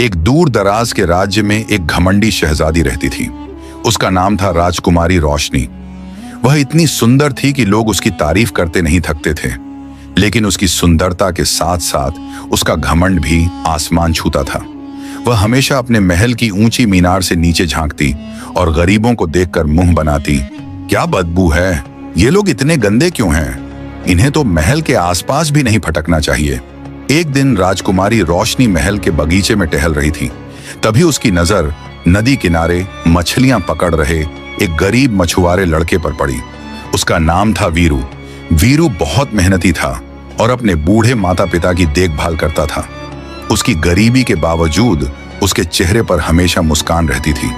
एक दूर दराज के राज्य में एक घमंडी शहजादी रहती थी। उसका नाम था राजकुमारी रोशनी। वह इतनी सुंदर थी कि लोग उसकी तारीफ करते नहीं थकते थे, लेकिन उसकी सुंदरता के साथ साथ उसका घमंड भी आसमान छूता था। वह हमेशा अपने महल की ऊंची मीनार से नीचे झांकती और गरीबों को देखकर मुंह बनाती, क्या बदबू है, ये लोग इतने गंदे क्यों हैं? इन्हें तो महल के आसपास भी नहीं फटकना चाहिए। एक दिन राजकुमारी रोशनी महल के बगीचे में टहल रही थी। तभी उसकी नजर नदी किनारे मछलियां पकड़ रहे एक गरीब मछुआरे लड़के पर पड़ी। उसका नाम था वीरू। वीरू बहुत मेहनती था और अपने बूढ़े माता पिता की देखभाल करता था। उसकी गरीबी के बावजूद उसके चेहरे पर हमेशा मुस्कान रहती थी,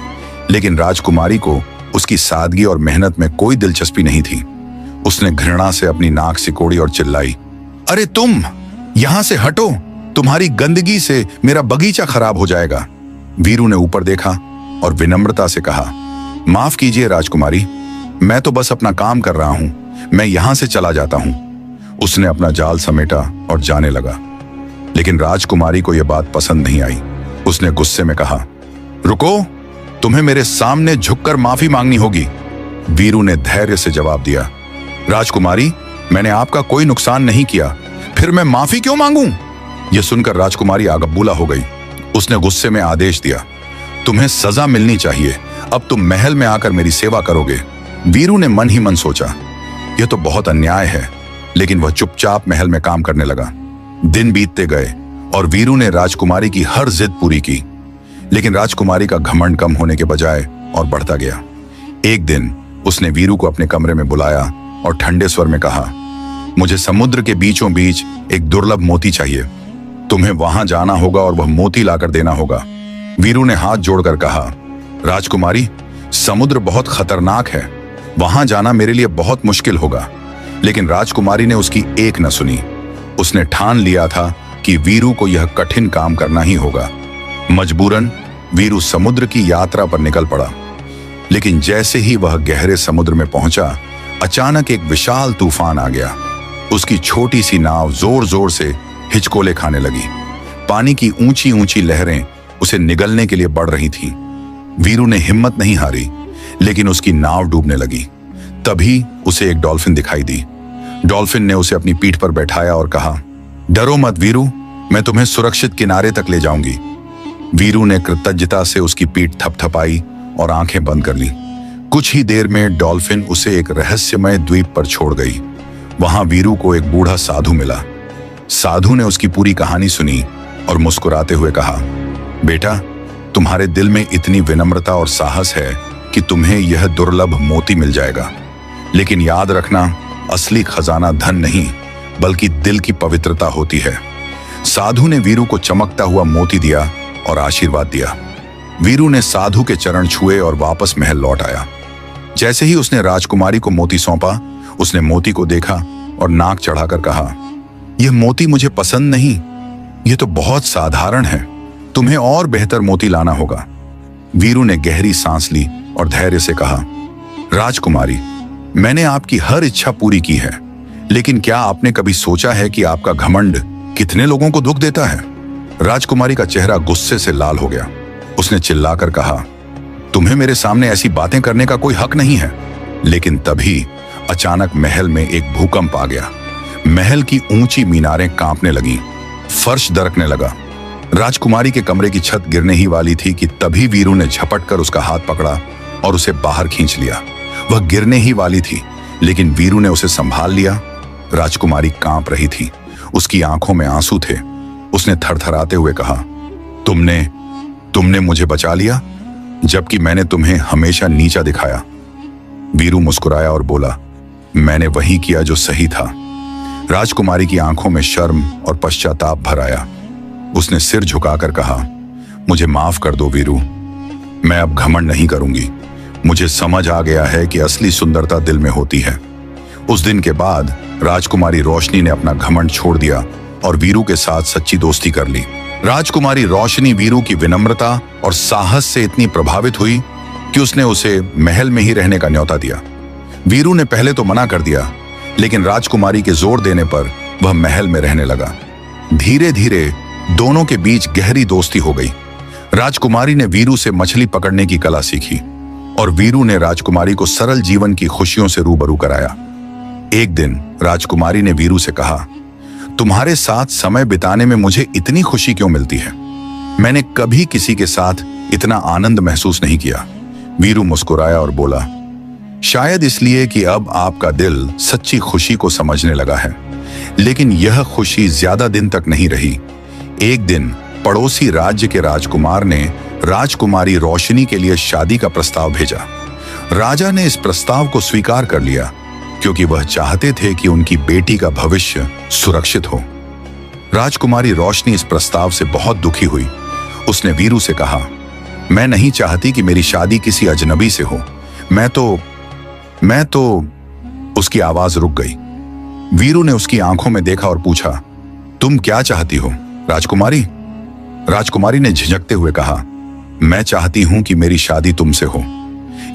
लेकिन राजकुमारी को उसकी सादगी और मेहनत में कोई दिलचस्पी नहीं थी। उसने घृणा से अपनी नाक सिकोड़ी और चिल्लाई, अरे तुम यहां से हटो, तुम्हारी गंदगी से मेरा बगीचा खराब हो जाएगा। वीरू ने ऊपर देखा और विनम्रता से कहा, माफ कीजिए राजकुमारी, मैं तो बस अपना काम कर रहा हूं, मैं यहां से चला जाता हूं। उसने अपना जाल समेटा और जाने लगा, लेकिन राजकुमारी को यह बात पसंद नहीं आई। उसने गुस्से में कहा, रुको, तुम्हें मेरे सामने झुककर माफी मांगनी होगी। वीरू ने धैर्य से जवाब दिया, राजकुमारी, मैंने आपका कोई नुकसान नहीं किया, फिर मैं माफी क्यों मांगूं? यह सुनकर राजकुमारी आगबूला हो गई। उसने गुस्से में आदेश दिया, तुम्हें सजा मिलनी चाहिए, अब तुम महल में आकर मेरी सेवा करोगे। वीरू ने मन ही मन सोचा, यह तो बहुत अन्याय है, लेकिन वह चुपचाप महल में काम करने लगा। दिन बीतते गए और वीरू ने राजकुमारी की हर जिद पूरी की, लेकिन राजकुमारी का घमंड कम होने के बजाय और बढ़ता गया। एक दिन उसने वीरू को अपने कमरे में बुलाया और ठंडे स्वर में कहा, मुझे समुद्र के बीचों बीच एक दुर्लभ मोती चाहिए, तुम्हें वहां जाना होगा और वह मोती लाकर देना होगा। वीरू ने हाथ जोड़कर कहा, राजकुमारी, समुद्र बहुत खतरनाक है, वहां जाना मेरे लिए बहुत मुश्किल होगा। लेकिन राजकुमारी ने उसकी एक न सुनी। उसने ठान लिया था कि वीरू को यह कठिन काम करना ही होगा। मजबूरन वीरू समुद्र की यात्रा पर निकल पड़ा, लेकिन जैसे ही वह गहरे समुद्र में पहुंचा, अचानक एक विशाल तूफान आ गया। उसकी छोटी सी नाव जोर जोर से हिचकोले खाने लगी। पानी की ऊंची ऊंची लहरें उसे निगलने के लिए बढ़ रही थीं। वीरू ने हिम्मत नहीं हारी, लेकिन उसकी नाव डूबने लगी। तभी उसे एक डॉल्फिन दिखाई दी। डॉल्फिन ने उसे अपनी पीठ पर बैठाया और कहा, डरो मत वीरू, मैं तुम्हें सुरक्षित किनारे तक ले जाऊंगी। वीरू ने कृतज्ञता से उसकी पीठ थपथपाई और आंखें बंद कर ली। कुछ ही देर में डॉल्फिन उसे एक रहस्यमय द्वीप पर छोड़ गई। वहां वीरू को एक बूढ़ा साधु मिला। साधु ने उसकी पूरी कहानी सुनी और मुस्कुराते हुए कहा, बेटा, तुम्हारे दिल में इतनी विनम्रता और साहस है कि तुम्हें यह दुर्लभ मोती मिल जाएगा। लेकिन याद रखना, असली खजाना धन नहीं, बल्कि दिल की पवित्रता होती है। साधु ने वीरू को चमकता हुआ मोती दिया और आशीर्वाद दिया। वीरू ने साधु के चरण छुए और वापस महल लौट आया। जैसे ही उसने राजकुमारी को मोती सौंपा, उसने मोती को देखा और नाक चढ़ाकर कहा, यह मोती मुझे पसंद नहीं, यह तो बहुत साधारण है, तुम्हें और बेहतर मोती लाना होगा। वीरू ने गहरी सांस ली और धैर्य से कहा, राजकुमारी, मैंने आपकी हर इच्छा पूरी की है, लेकिन क्या आपने कभी सोचा है कि आपका घमंड कितने लोगों को दुख देता है? राजकुमारी का चेहरा गुस्से से लाल हो गया। उसने चिल्लाकर कहा, तुम्हें मेरे सामने ऐसी बातें करने का कोई हक नहीं है। लेकिन तभी अचानक महल में एक भूकंप आ गया। महल की ऊंची मीनारें कांपने लगीं, फर्श दरकने लगा। राजकुमारी के कमरे की छत गिरने ही वाली थी कि तभी वीरू ने झपटकर उसका हाथ पकड़ा और उसे बाहर खींच लिया। वह गिरने ही वाली थी, लेकिन वीरू ने उसे संभाल लिया। राजकुमारी कांप रही थी, उसकी आंखों में आंसू थे। उसने थरथराते हुए कहा, तुमने मुझे बचा लिया, जबकि मैंने तुम्हें हमेशा नीचा दिखाया। वीरू मुस्कुराया और बोला, मैंने वही किया जो सही था। राजकुमारी की आंखों में शर्म और पश्चाताप भर आया। उसने सिर झुकाकर कहा, मुझे माफ कर दो वीरू, मैं अब घमंड नहीं करूंगी। मुझे समझ आ गया है कि असली सुंदरता दिल में होती है। उस दिन के बाद राजकुमारी रोशनी ने अपना घमंड छोड़ दिया और वीरू के साथ सच्ची दोस्ती कर ली। राजकुमारी रोशनी वीरू की विनम्रता और साहस से इतनी प्रभावित हुई कि उसने उसे महल में ही रहने का न्योता दिया। वीरू ने पहले तो मना कर दिया, लेकिन राजकुमारी के जोर देने पर वह महल में रहने लगा। धीरे धीरे दोनों के बीच गहरी दोस्ती हो गई। राजकुमारी ने वीरू से मछली पकड़ने की कला सीखी और वीरू ने राजकुमारी को सरल जीवन की खुशियों से रूबरू कराया। एक दिन राजकुमारी ने वीरू से कहा, तुम्हारे साथ समय बिताने में मुझे इतनी खुशी क्यों मिलती है? मैंने कभी किसी के साथ इतना आनंद महसूस नहीं किया। वीरू मुस्कुराया और बोला, शायद इसलिए कि अब आपका दिल सच्ची खुशी को समझने लगा है। लेकिन यह खुशी ज्यादा दिन तक नहीं रही। एक दिन पड़ोसी राज्य के राजकुमार ने राजकुमारी रोशनी के लिए शादी का प्रस्ताव भेजा। राजा ने इस प्रस्ताव को स्वीकार कर लिया क्योंकि वह चाहते थे कि उनकी बेटी का भविष्य सुरक्षित हो। राजकुमारी रोशनी इस प्रस्ताव से बहुत दुखी हुई। उसने वीरू से कहा, मैं नहीं चाहती कि मेरी शादी किसी अजनबी से हो। मैं तो उसकी आवाज रुक गई। वीरू ने उसकी आंखों में देखा और पूछा, तुम क्या चाहती हो राजकुमारी? राजकुमारी ने झिझकते हुए कहा, मैं चाहती हूं कि मेरी शादी तुमसे हो।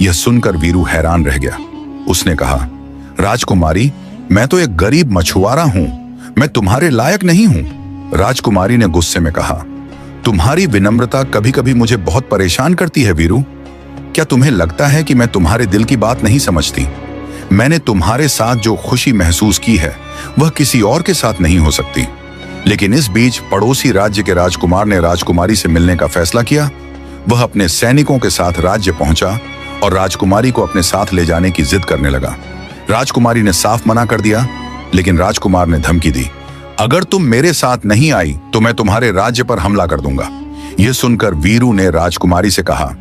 यह सुनकर वीरू हैरान रह गया। उसने कहा, राजकुमारी, मैं तो एक गरीब मछुआरा हूं, मैं तुम्हारे लायक नहीं हूं। राजकुमारी ने गुस्से में कहा, तुम्हारी विनम्रता कभी कभी मुझे बहुत परेशान करती है वीरू। क्या तुम्हें लगता है कि मैं तुम्हारे दिल की बात नहीं समझती? मैंने तुम्हारे साथ जो खुशी महसूस की है वह किसी और के साथ नहीं हो सकती। लेकिन इस बीच पड़ोसी राज्य के राजकुमार ने राजकुमारी से मिलने का फैसला किया। वह अपने सैनिकों के साथ राज्य पहुंचा और राजकुमारी को अपने साथ ले जाने की जिद करने लगा। राजकुमारी ने साफ मना कर दिया, लेकिन राजकुमार ने धमकी दी, अगर तुम मेरे साथ नहीं आई तो मैं तुम्हारे राज्य पर हमला कर दूंगा। यह सुनकर वीरू ने राजकुमारी से कहा,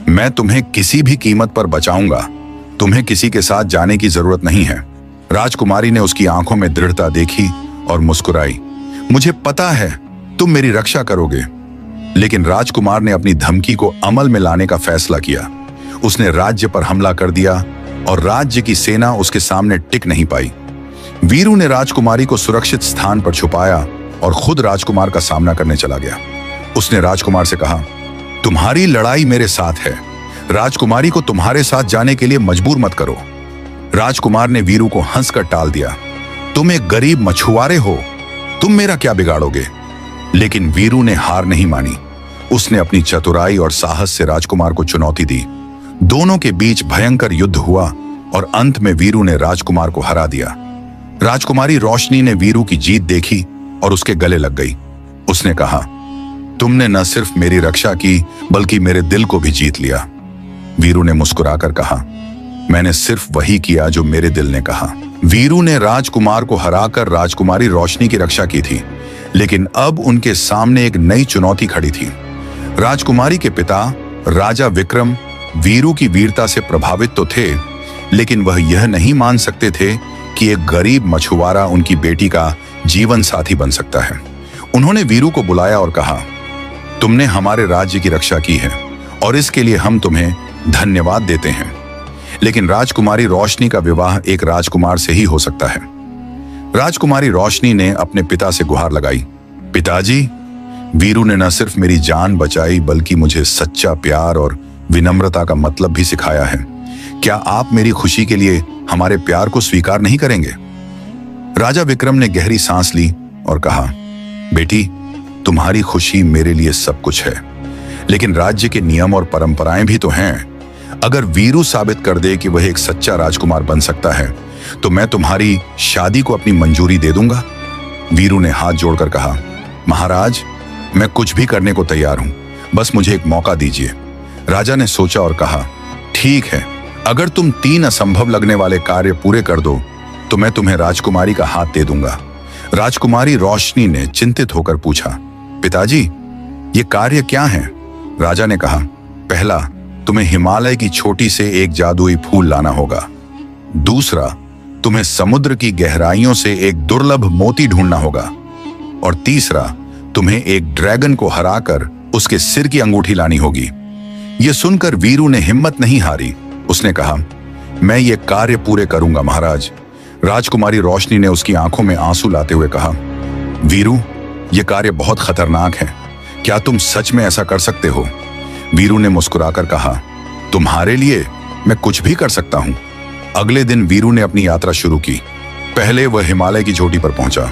मैं तुम्हें किसी भी कीमत पर बचाऊंगा। तुम्हें किसी के साथ जाने की जरूरत नहीं है। राजकुमारी ने उसकी आंखों में दृढ़ता देखी और मुस्कुराई, मुझे पता है तुम मेरी रक्षा करोगे। लेकिन राजकुमार ने अपनी धमकी को अमल में लाने का फैसला किया। उसने राज्य पर हमला कर दिया और राज्य की सेना उसके सामने टिक नहीं पाई। वीरू ने राजकुमारी को सुरक्षित स्थान पर छुपाया और खुद राजकुमार का सामना करने चला गया। उसने राजकुमार से कहा, तुम्हारी लड़ाई मेरे साथ है। राजकुमारी को तुम्हारे साथ जाने के लिए मजबूर मत करो। राजकुमार ने वीरू को हंसकर टाल दिया, तुम एक गरीब मछुआरे हो, तुम मेरा क्या बिगाड़ोगे? लेकिन वीरू ने हार नहीं मानी। उसने अपनी चतुराई और साहस से राजकुमार को चुनौती दी। दोनों के बीच भयंकर युद्ध हुआ और अंत में वीरू ने राजकुमार को हरा दिया। राजकुमारी रोशनी ने वीरू की जीत देखी और उसके गले लग गई। उसने कहा, तुमने न सिर्फ मेरी रक्षा की बल्कि मेरे दिल को भी जीत लिया। वीरू ने मुस्कुराकर कहा, मैंने सिर्फ वही किया जो मेरे दिल ने कहा। वीरू ने राजकुमार को हराकर राजकुमारी रोशनी की रक्षा की थी, लेकिन अब उनके सामने एक नई चुनौती खड़ी थी। राजकुमारी के पिता राजा विक्रम वीरू की वीरता से प्रभावित तो थे, लेकिन वह यह नहीं मान सकते थे कि एक गरीब मछुआरा उनकी बेटी का जीवन साथी बन सकता है। उन्होंने वीरू को बुलाया और कहा, तुमने हमारे राज्य की रक्षा की है और इसके लिए हम तुम्हें धन्यवाद देते हैं। लेकिन राजकुमारी रोशनी का विवाह एक राजकुमार से ही हो सकता है। राजकुमारी रोशनी ने अपने पिता से गुहार लगाई, पिताजी, वीरू ने न सिर्फ मेरी जान बचाई बल्कि मुझे सच्चा प्यार और विनम्रता का मतलब भी सिखाया है। क्या आप मेरी खुशी के लिए हमारे प्यार को स्वीकार नहीं करेंगे? राजा विक्रम ने गहरी सांस ली और कहा, बेटी, तुम्हारी खुशी मेरे लिए सब कुछ है, लेकिन राज्य के नियम और परंपराएं भी तो हैं। अगर वीरू साबित कर दे कि वह एक सच्चा राजकुमार बन सकता है तो मैं तुम्हारी शादी को अपनी मंजूरी दे दूंगा। वीरू ने हाथ जोड़कर कहा, महाराज, मैं कुछ भी करने को तैयार हूं, बस मुझे एक मौका दीजिए। राजा ने सोचा और कहा, ठीक है, अगर तुम 3 असंभव लगने वाले कार्य पूरे कर दो तो मैं तुम्हें राजकुमारी का हाथ दे दूंगा। राजकुमारी रोशनी ने चिंतित होकर पूछा, पिताजी, ये कार्य क्या है? राजा ने कहा, पहला, तुम्हें हिमालय की छोटी से एक जादुई फूल लाना होगा। दूसरा, तुम्हें समुद्र की गहराइयों से एक दुर्लभ मोती ढूंढना होगा। और तीसरा, तुम्हें एक ड्रैगन को हराकर उसके सिर की अंगूठी लानी होगी। यह सुनकर वीरू ने हिम्मत नहीं हारी। उसने कहा, मैं ये कार्य पूरे करूंगा महाराज। राजकुमारी रोशनी ने उसकी आंखों में आंसू लाते हुए कहा, वीरू, यह कार्य बहुत खतरनाक है, क्या तुम सच में ऐसा कर सकते हो? वीरू ने मुस्कुराकर कहा, तुम्हारे लिए मैं कुछ भी कर सकता हूं। अगले दिन वीरू ने अपनी यात्रा शुरू की। पहले वह हिमालय की चोटी पर पहुंचा।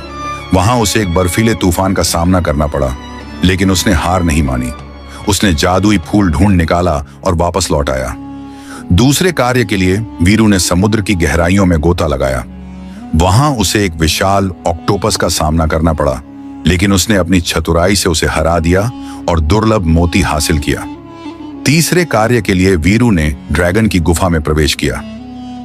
वहां उसे एक बर्फीले तूफान का सामना करना पड़ा, लेकिन उसने हार नहीं मानी। उसने जादुई फूल ढूंढ निकाला और वापस लौट आया। दूसरे कार्य के लिए वीरू ने समुद्र की गहराइयों में गोता लगाया। वहां उसे एक विशाल ऑक्टोपस का सामना करना पड़ा, लेकिन उसने अपनी चतुराई से उसे हरा दिया और दुर्लभ मोती हासिल किया। तीसरे कार्य के लिए वीरू ने ड्रैगन की गुफा में प्रवेश किया।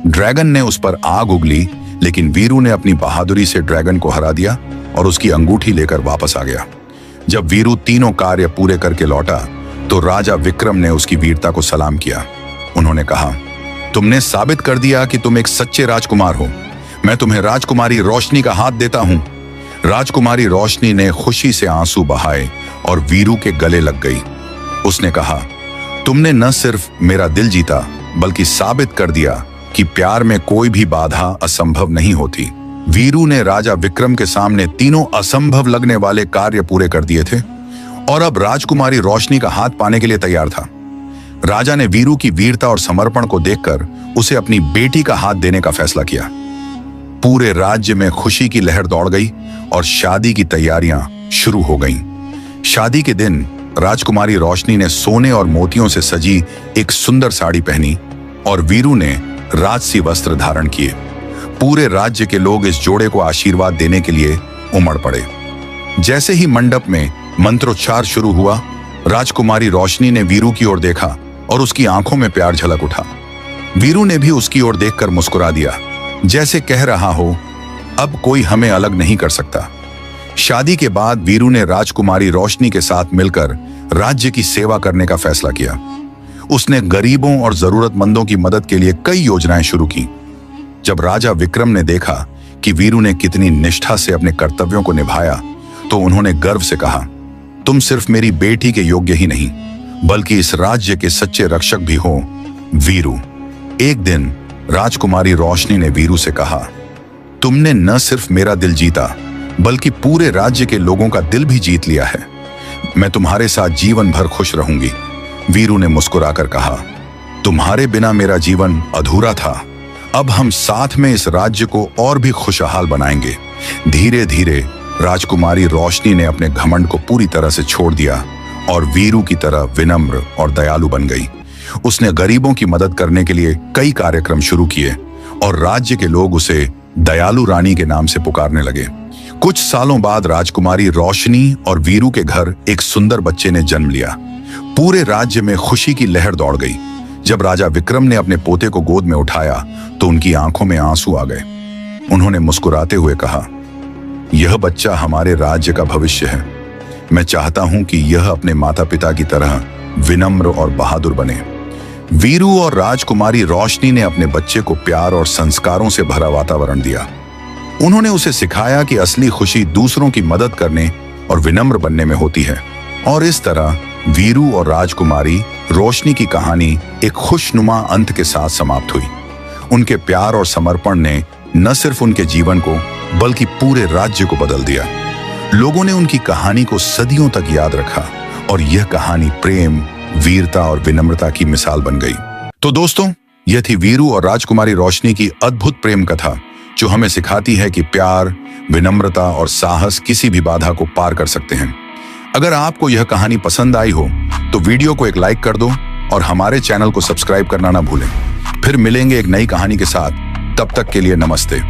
ड्रैगन ने उस पर आग उगली, लेकिन वीरू ने अपनी बहादुरी से ड्रैगन को हरा दिया और उसकी अंगूठी लेकर वापस आ गया। जब वीरू तीनों कार्य पूरे करके लौटा तो राजा विक्रम ने उसकी वीरता को सलाम किया। उन्होंने कहा, तुमने साबित कर दिया कि तुम एक सच्चे राजकुमार हो। मैं तुम्हें राजकुमारी रोशनी का हाथ देता हूं। राजकुमारी रोशनी ने खुशी से आंसू बहाए और वीरू के गले लग गई। उसने कहा, तुमने न सिर्फ मेरा दिल जीता, बल्कि साबित कर दिया कि प्यार में कोई भी बाधा असंभव नहीं होती। वीरू ने राजा विक्रम के सामने तीनों असंभव लगने वाले कार्य पूरे कर दिए थे और अब राजकुमारी रोशनी का हाथ पाने के लिए तैयार था। राजा ने वीरू की वीरता और समर्पण को देखकर उसे अपनी बेटी का हाथ देने का फैसला किया। पूरे राज्य में खुशी की लहर दौड़ गई और शादी की तैयारियां शुरू हो गईं। शादी के दिन राजकुमारी रोशनी ने सोने और मोतियों से सजी एक सुंदर साड़ी पहनी और वीरू ने राजसी वस्त्र धारण किए। पूरे राज्य के लोग इस जोड़े को आशीर्वाद देने के लिए उमड़ पड़े। जैसे ही मंडप में मंत्रोच्चार शुरू हुआ, राजकुमारी रोशनी ने वीरू की ओर देखा और उसकी आंखों में प्यार झलक उठा। वीरू ने भी उसकी ओर देखकर मुस्कुरा दिया, जैसे कह रहा हो, अब कोई हमें अलग नहीं कर सकता। शादी के बाद वीरू ने राजकुमारी रोशनी के साथ मिलकर राज्य की सेवा करने का फैसला किया। उसने गरीबों और जरूरतमंदों की मदद के लिए कई योजनाएं शुरू की। जब राजा विक्रम ने देखा कि वीरू ने कितनी निष्ठा से अपने कर्तव्यों को निभाया, तो उन्होंने गर्व से कहा, तुम सिर्फ मेरी बेटी के योग्य ही नहीं, बल्कि इस राज्य के सच्चे रक्षक भी हो, वीरू। एक दिन राजकुमारी रोशनी ने वीरू से कहा, तुमने न सिर्फ मेरा दिल जीता, बल्कि पूरे राज्य के लोगों का दिल भी जीत लिया है। मैं तुम्हारे साथ जीवन भर खुश रहूंगी। वीरू ने मुस्कुराकर कहा, तुम्हारे बिना मेरा जीवन अधूरा था। अब हम साथ में इस राज्य को और भी खुशहाल बनाएंगे। धीरे धीरे राजकुमारी रोशनी ने अपने घमंड को पूरी तरह से छोड़ दिया और वीरू की तरह विनम्र और दयालु बन गई। उसने गरीबों की मदद करने के लिए कई कार्यक्रम शुरू किए और राज्य के लोग उसे दयालु रानी के नाम से पुकारने लगे। कुछ सालों बाद राजकुमारी रोशनी और वीरू के घर एक सुंदर बच्चे ने जन्म लिया। पूरे राज्य में खुशी की लहर दौड़ गई। जब राजा विक्रम ने अपने पोते को गोद में उठाया तो उनकी आंखों में आंसू आ गए। उन्होंने मुस्कुराते हुए कहा, यह बच्चा हमारे राज्य का भविष्य है। मैं चाहता हूं कि यह अपने माता पिता की तरह विनम्र और बहादुर बने। वीरू और राजकुमारी रोशनी ने अपने बच्चे को प्यार और संस्कारों से भरा वातावरण दिया। उन्होंने उसे सिखाया कि असली खुशी दूसरों की मदद करने और विनम्र बनने में होती है। और इस तरह वीरू और राजकुमारी रोशनी की कहानी एक खुशनुमा अंत के साथ समाप्त हुई। उनके प्यार और समर्पण ने न सिर्फ उनके जीवन को, बल्कि पूरे राज्य को बदल दिया। लोगों ने उनकी कहानी को सदियों तक याद रखा और यह कहानी प्रेम, वीरता और विनम्रता की मिसाल बन गई। तो दोस्तों, यह थी वीरू और राजकुमारी रोशनी की अद्भुत प्रेम कथा, जो हमें सिखाती है कि प्यार, विनम्रता और साहस किसी भी बाधा को पार कर सकते हैं। अगर आपको यह कहानी पसंद आई हो तो वीडियो को एक लाइक कर दो और हमारे चैनल को सब्सक्राइब करना ना भूलें। फिर मिलेंगे एक नई कहानी के साथ। तब तक के लिए नमस्ते।